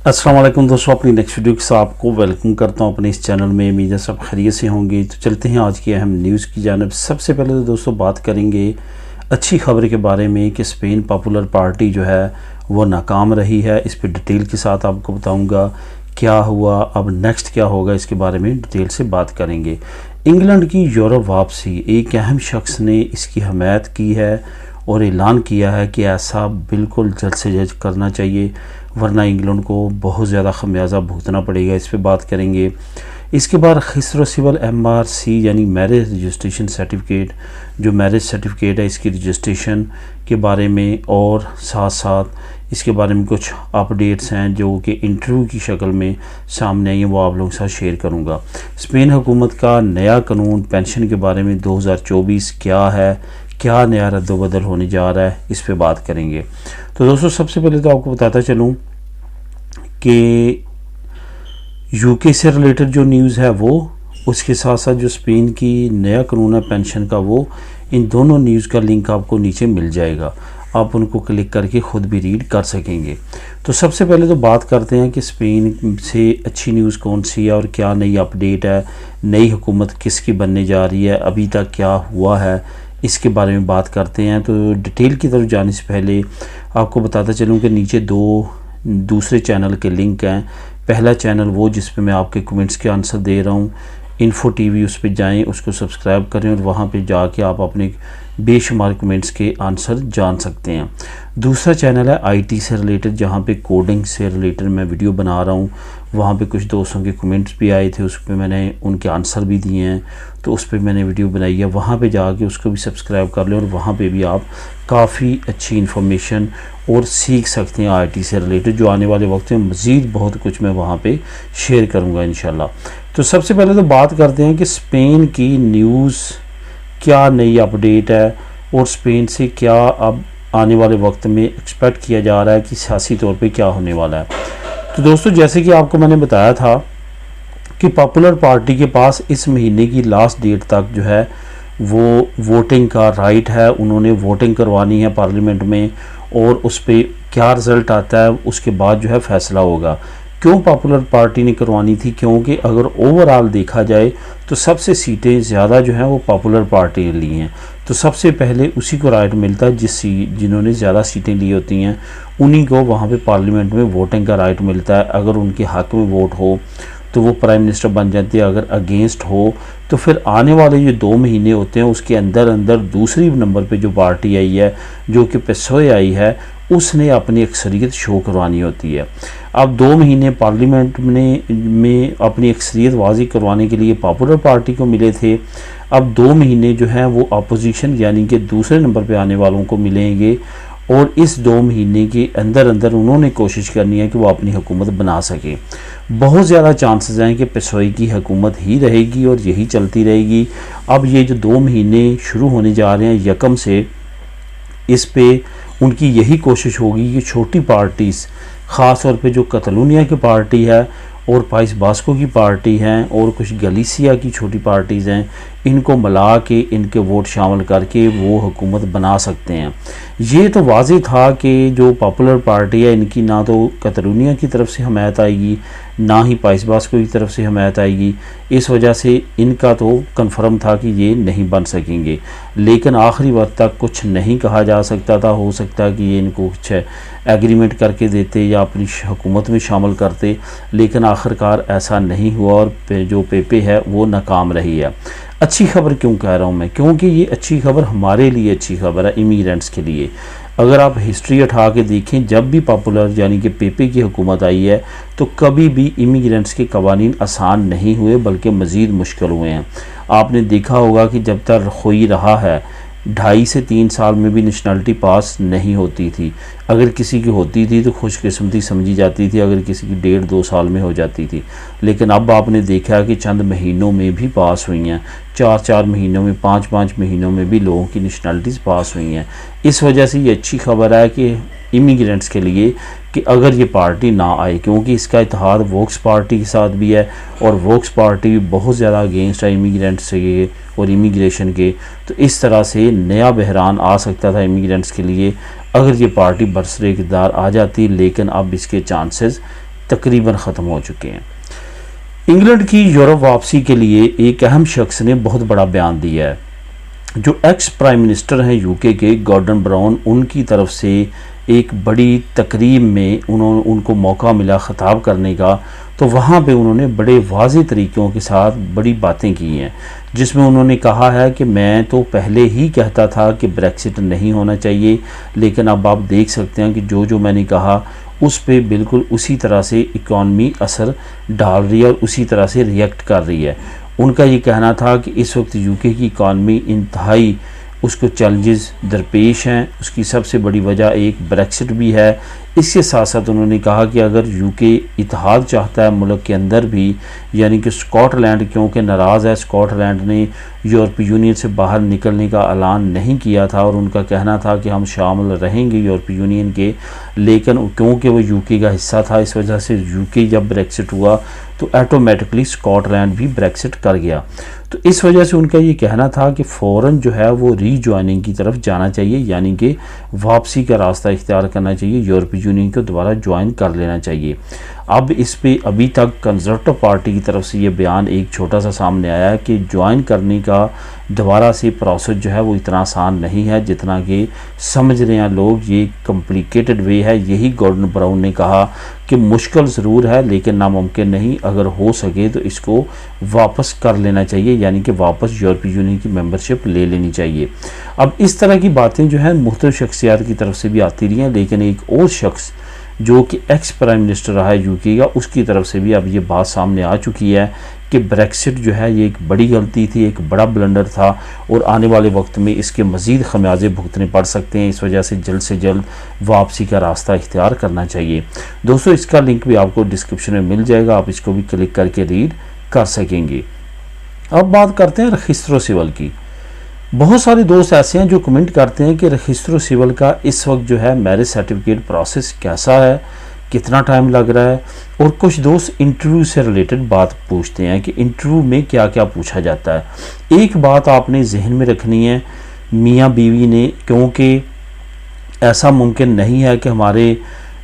अस्सलाम वालेकुम दोस्तों, अपनी नेक्स्ट वीडियो के साथ आपको वेलकम करता हूं अपने इस चैनल में। उम्मीद है सब खैरियत से होंगे। तो चलते हैं आज की अहम न्यूज़ की जानिब। सबसे पहले तो दोस्तों बात करेंगे अच्छी खबर के बारे में कि स्पेन पॉपुलर पार्टी जो है वो नाकाम रही है। इस पर डिटेल के साथ आपको बताऊंगा क्या हुआ, अब नेक्स्ट क्या होगा, इसके बारे में डिटेल से बात करेंगे। इंग्लैंड की यूरोप वापसी, एक अहम शख्स ने इसकी हमायत की है और ऐलान किया है कि ऐसा बिल्कुल जल्द से जल्द करना चाहिए, वरना इंग्लैंड को बहुत ज़्यादा खमियाजा भुगतना पड़ेगा। इस पे बात करेंगे। इसके बाद खिसरो सिविल MRC यानी मैरिज रजिस्ट्रेशन सर्टिफिकेट, जो मैरिज सर्टिफिकेट है इसकी रजिस्ट्रेशन के बारे में, और साथ साथ इसके बारे में कुछ अपडेट्स हैं जो कि इंटरव्यू की शक्ल में सामने आई हैं, वो आप लोगों के साथ शेयर करूंगा। स्पेन हुकूमत का नया कानून पेंशन के बारे में 2024 क्या है, क्या नया रद्दोबदल होने जा रहा है, इस पे बात करेंगे। तो दोस्तों सबसे पहले तो आपको बताता चलूं कि यूके से रिलेटेड जो न्यूज़ है वो, उसके साथ साथ जो स्पेन की नया कानून है पेंशन का, वो इन दोनों न्यूज़ का लिंक आपको नीचे मिल जाएगा। आप उनको क्लिक करके ख़ुद भी रीड कर सकेंगे। तो सबसे पहले तो बात करते हैं कि स्पेन से अच्छी न्यूज़ कौन सी है और क्या नई अपडेट है, नई हुकूमत किसकी बनने जा रही है, अभी तक क्या हुआ है, इसके बारे में बात करते हैं। तो डिटेल की तरफ जाने से पहले आपको बताता चलूँ कि नीचे दो दूसरे चैनल के लिंक हैं। पहला चैनल वो जिस पे मैं आपके कमेंट्स के आंसर दे रहा हूँ, इन्फो टीवी, उस पर जाएं, उसको सब्सक्राइब करें और वहाँ पे जाके आप अपने बेशुमार कमेंट्स के आंसर जान सकते हैं। दूसरा चैनल है IT से रिलेटेड, जहाँ पे कोडिंग से रिलेटेड मैं वीडियो बना रहा हूँ। वहाँ पे कुछ दोस्तों के कमेंट्स भी आए थे, उस पर मैंने उनके आंसर भी दिए हैं, तो उस पर मैंने वीडियो बनाई है। वहाँ पे जाके उसको भी सब्सक्राइब कर लें और वहाँ पे भी आप काफ़ी अच्छी इन्फॉर्मेशन और सीख सकते हैं IT से रिलेटेड, जो आने वाले वक्त में मज़ीद बहुत कुछ मैं वहाँ पे शेयर करूँगा इंशाल्लाह। तो सबसे पहले तो बात करते हैं कि स्पेन की न्यूज़ क्या नई अपडेट है और स्पेन से क्या अब आने वाले वक्त में एक्सपेक्ट किया जा रहा है कि सियासी तौर पे क्या होने वाला है। तो दोस्तों जैसे कि आपको मैंने बताया था कि पॉपुलर पार्टी के पास इस महीने की लास्ट डेट तक जो है वो वोटिंग का राइट है। उन्होंने वोटिंग करवानी है पार्लियामेंट में और उस पर क्या रिज़ल्ट आता है उसके बाद जो है फ़ैसला होगा। क्यों पॉपुलर पार्टी ने करवानी थी? क्योंकि अगर ओवरऑल देखा जाए तो सबसे सीटें ज़्यादा जो हैं वो पॉपुलर पार्टी ने ली हैं। तो सबसे पहले उसी को राइट मिलता है जिन्होंने ज़्यादा सीटें ली होती हैं, उन्हीं को वहाँ पे पार्लियामेंट में वोटिंग का राइट मिलता है। अगर उनके हक़ में वोट हो तो वो प्राइम मिनिस्टर बन जाती है, अगर अगेंस्ट हो तो फिर आने वाले जो 2 महीने होते हैं उसके अंदर अंदर दूसरी नंबर पे जो पार्टी आई है, जो कि PSOE आई है, उसने अपनी अक्सरियत शो करवानी होती है। अब 2 महीने पार्लियामेंट में अपनी अक्सरियत वाज़ी करवाने के लिए पॉपुलर पार्टी को मिले थे। अब 2 महीने जो हैं वो अपोजिशन यानी कि दूसरे नंबर पे आने वालों को मिलेंगे और इस 2 महीने के अंदर अंदर उन्होंने कोशिश करनी है कि वो अपनी हुकूमत बना सके। बहुत ज़्यादा चांसेस हैं कि PSOE की हुकूमत ही रहेगी और यही चलती रहेगी। अब ये जो 2 महीने शुरू होने जा रहे हैं यकम से, इस पे उनकी यही कोशिश होगी कि छोटी पार्टीज़, ख़ास तौर पे जो कतलूनिया की पार्टी है और पाइस बास्को की पार्टी हैं और कुछ गलीसिया की छोटी पार्टीज़ हैं, इनको मिला के इनके वोट शामिल करके वो हुकूमत बना सकते हैं। ये तो वाज़ेह था कि जो पॉपुलर पार्टी है इनकी ना तो कतलूनिया की तरफ से हमायत आएगी, ना ही पाइस बास्को की तरफ से हमायत आएगी। इस वजह से इनका तो कन्फर्म था कि ये नहीं बन सकेंगे, लेकिन आखिरी वक्त तक कुछ नहीं कहा जा सकता था। हो सकता है कि ये इनको कुछ एग्रीमेंट करके देते या अपनी हुकूमत में शामिल करते, लेकिन आखिरकार ऐसा नहीं हुआ और जो पेपे है वो नाकाम रही है। अच्छी खबर क्यों कह रहा हूँ मैं? क्योंकि ये अच्छी खबर हमारे लिए अच्छी खबर है, इमिग्रेंट्स के लिए। अगर आप हिस्ट्री उठा के देखें, जब भी पॉपुलर यानी कि पेपे की हुकूमत आई है तो कभी भी इमिग्रेंट्स के कवानीन आसान नहीं हुए, बल्कि मज़ीद मुश्किल हुए हैं। आपने देखा होगा कि जब तक रखोई रहा है 2.5 से 3 साल में भी नेशनलिटी पास नहीं होती थी। अगर किसी की होती थी तो खुशकिस्मती समझी जाती थी, अगर किसी की 1.5-2 साल में हो जाती थी। लेकिन अब आपने देखा कि चंद महीनों में भी पास हुई हैं, 4-4 महीनों में, 5-5 महीनों में भी लोगों की नेशनलिटीज़ पास हुई हैं। इस वजह से ये अच्छी खबर है कि इमिग्रेंट्स के लिए कि अगर ये पार्टी ना आए, क्योंकि इसका इत्तेहाद वोक्स पार्टी के साथ भी है और वोक्स पार्टी भी बहुत ज़्यादा अगेंस्ट है इमिग्रेंट्स के और इमिग्रेशन के। तो इस तरह से नया बहरान आ सकता था इमिग्रेंट्स के लिए अगर ये पार्टी बरसरे इक़्तिदार आ जाती, लेकिन अब इसके चांसेस तकरीबन ख़त्म हो चुके हैं। इंग्लैंड की यूरोप वापसी के लिए एक अहम शख्स ने बहुत बड़ा बयान दिया है। जो एक्स प्राइम मिनिस्टर हैं यूके के गॉर्डन ब्राउन, उनकी तरफ से एक बड़ी तकरीब में उनको मौका मिला ख़िताब करने का, तो वहाँ पे उन्होंने बड़े वाज़ेह तरीक़ों के साथ बड़ी बातें की हैं, जिसमें उन्होंने कहा है कि मैं तो पहले ही कहता था कि ब्रेक्सिट नहीं होना चाहिए, लेकिन अब आप देख सकते हैं कि जो मैंने कहा उस पे बिल्कुल उसी तरह से इकॉनमी असर डाल रही है और उसी तरह से रिएक्ट कर रही है। उनका ये कहना था कि इस वक्त यूके की इकॉनमी इंतहाई उसको चैलेंजेस दरपेश हैं, उसकी सबसे बड़ी वजह एक ब्रेक्सिट भी है। इसके साथ साथ उन्होंने कहा कि अगर यूके इत्तेहाद चाहता है मुल्क के अंदर भी, यानी कि स्कॉटलैंड क्योंकि नाराज़ है, स्कॉटलैंड ने यूरोपीय यूनियन से बाहर निकलने का ऐलान नहीं किया था और उनका कहना था कि हम शामिल रहेंगे यूरोपीय यूनियन के, लेकिन क्योंकि वो यूके का हिस्सा था, इस वजह से यूके जब ब्रेक्सिट हुआ तो ऑटोमेटिकली स्कॉटलैंड भी ब्रेक्सिट कर गया। तो इस वजह से उनका ये कहना था कि फ़ौरन जो है वो रीजॉइनिंग की तरफ जाना चाहिए, यानी कि वापसी का रास्ता इख्तियार करना चाहिए, यूरोपीय यूनियन को दोबारा ज्वाइन कर लेना चाहिए। अब इस पे अभी तक कंजर्वेटिव पार्टी की तरफ से ये बयान एक छोटा सा सामने आया है कि ज्वाइन करने का दोबारा से प्रोसेस जो है वो इतना आसान नहीं है जितना कि समझ रहे हैं लोग, ये कॉम्प्लिकेटेड वे है। यही गॉर्डन ब्राउन ने कहा कि मुश्किल ज़रूर है लेकिन नामुमकिन नहीं, अगर हो सके तो इसको वापस कर लेना चाहिए, यानी कि वापस यूरोपीय यूनियन की मेंबरशिप ले लेनी चाहिए। अब इस तरह की बातें जो है मुख्तलिफ शख्सियात की तरफ से भी आती रही हैं, लेकिन एक और शख्स जो कि एक्स प्राइम मिनिस्टर रहा है यूके का, उसकी तरफ से भी अब ये बात सामने आ चुकी है कि ब्रेक्सिट जो है ये एक बड़ी गलती थी, एक बड़ा ब्लंडर था और आने वाले वक्त में इसके मज़ीद खमियाजे भुगतने पड़ सकते हैं। इस वजह से जल्द वापसी का रास्ता इख्तियार करना चाहिए। दोस्तों, इसका लिंक भी आपको डिस्क्रिप्शन में मिल जाएगा, आप इसको भी क्लिक करके रीड कर सकेंगे। अब बात करते हैं रजिस्ट्रो सिविल की। बहुत सारे दोस्त ऐसे हैं जो कमेंट करते हैं कि रजिस्ट्रो सिविल का इस वक्त जो है मैरिज सर्टिफिकेट प्रोसेस कैसा है, कितना टाइम लग रहा है, और कुछ दोस्त इंटरव्यू से रिलेटेड बात पूछते हैं कि इंटरव्यू में क्या क्या पूछा जाता है। एक बात आपने जहन में रखनी है मियाँ बीवी ने, क्योंकि ऐसा मुमकिन नहीं है कि हमारे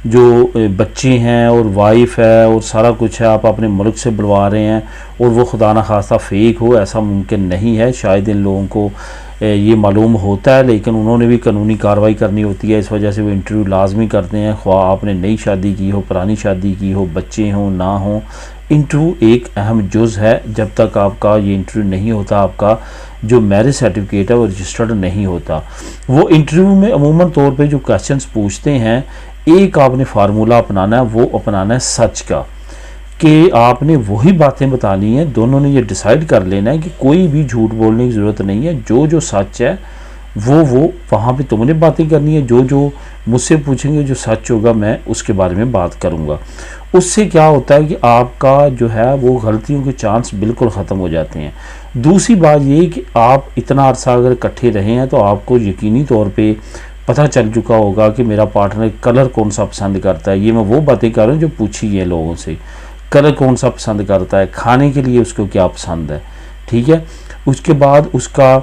जो बच्चे हैं और वाइफ है और सारा कुछ है आप अपने मुल्क से बुलवा रहे हैं और वो खुदा न खास्ता फेक हो, ऐसा मुमकिन नहीं है। शायद इन लोगों को ये मालूम होता है लेकिन उन्होंने भी कानूनी कार्रवाई करनी होती है, इस वजह से वो इंटरव्यू लाजमी करते हैं। ख्वाह आपने नई शादी की हो, पुरानी शादी की हो, बच्चे हों ना हों, इंटरव्यू एक अहम जुज़ है। जब तक आपका ये इंटरव्यू नहीं होता, आपका जो मैरिज सर्टिफिकेट है वो रजिस्टर्ड नहीं होता। वो इंटरव्यू में अमूमन तौर पे जो क्वेश्चंस पूछते हैं, एक आपने फार्मूला अपनाना है, वो अपनाना है सच का, कि आपने वही बातें बतानी है। दोनों ने ये डिसाइड कर लेना है कि कोई भी झूठ बोलने की ज़रूरत नहीं है, जो सच है वो वहाँ पे तुमने बातें करनी है, जो मुझसे पूछेंगे जो सच होगा मैं उसके बारे में बात करूँगा। उससे क्या होता है कि आपका जो है वो गलतियों के चांस बिल्कुल ख़त्म हो जाते हैं। दूसरी बात ये कि आप इतना अरसा अगर इकट्ठे रहे हैं तो आपको यकीनी तौर पे पता चल चुका होगा कि मेरा पार्टनर कलर कौन सा पसंद करता है। ये मैं वो बातें कर रहा हूँ जो पूछी है लोगों से, कलर कौन सा पसंद करता है, खाने के लिए उसको क्या पसंद है, ठीक है। उसके बाद उसका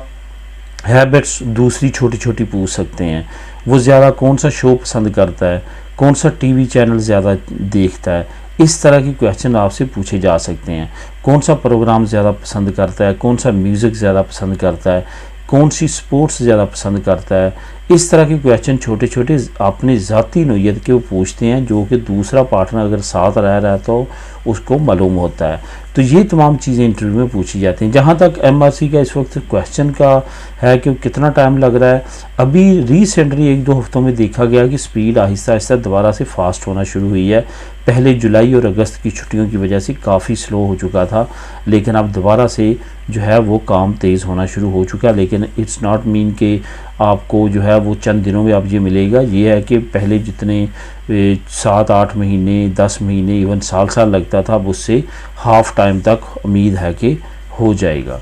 हैबिट्स दूसरी छोटी छोटी पूछ सकते हैं, वो ज़्यादा कौन सा शो पसंद करता है, कौन सा टीवी चैनल ज़्यादा देखता है, इस तरह के क्वेश्चन आपसे पूछे जा सकते हैं। कौन सा प्रोग्राम ज़्यादा पसंद करता है, कौन सा म्यूज़िक ज़्यादा पसंद करता है, कौन सी स्पोर्ट्स ज़्यादा पसंद करता है। इस तरह के क्वेश्चन छोटे छोटे अपनी ज़ाती नोयत के वो पूछते हैं, जो कि दूसरा पार्टनर अगर साथ रह रहा है तो उसको मालूम होता है। तो ये तमाम चीज़ें इंटरव्यू में पूछी जाती हैं। जहाँ तक एमआरसी का इस वक्त क्वेश्चन का है कि कितना टाइम लग रहा है, अभी रिसेंटली 1-2 हफ्तों में देखा गया कि स्पीड आहिस्ता आहिस्ता दोबारा से फास्ट होना शुरू हुई है। पहले जुलाई और अगस्त की छुट्टियों की वजह से काफ़ी स्लो हो चुका था, लेकिन अब दोबारा से जो है वो काम तेज़ होना शुरू हो चुका है। लेकिन इट्स नॉट मीन कि आपको जो है वो चंद दिनों में अब ये मिलेगा। ये है कि पहले जितने 7-8 महीने, 10 महीने, इवन साल लगता था, अब उससे हाफ टाइम तक उम्मीद है कि हो जाएगा।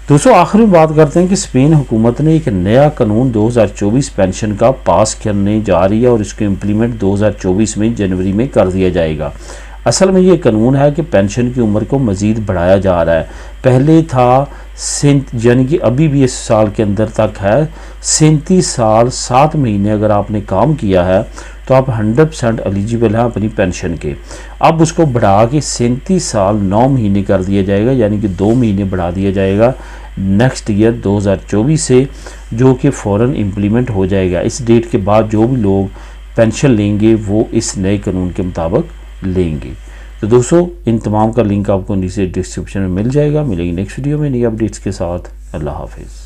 दोस्तों, आखिर में बात करते हैं कि स्पेन हुकूमत ने एक नया कानून 2024 पेंशन का पास करने जा रही है और इसको इम्प्लीमेंट 2024 में जनवरी में कर दिया जाएगा। असल में ये कानून है कि पेंशन की उम्र को मज़ीद बढ़ाया जा रहा है। पहले था यानी कि अभी भी इस साल के अंदर तक है 37 साल 7 महीने अगर आपने काम किया है तो आप 100% एलिजिबल हैं अपनी पेंशन के। अब उसको बढ़ा के 37 साल 9 महीने कर दिया जाएगा, यानी कि 2 महीने बढ़ा दिया जाएगा नेक्स्ट ईयर 2024 से, जो कि फ़ौरन इम्प्लीमेंट हो जाएगा। इस डेट के बाद जो भी लोग पेंशन लेंगे वो इस नए कानून के मुताबिक लेंगे। तो दोस्तों इन तमाम का लिंक आपको नीचे डिस्क्रिप्शन में मिल जाएगा। मिलेंगे नेक्स्ट वीडियो में नई अपडेट्स के साथ। अल्लाह हाफिज़।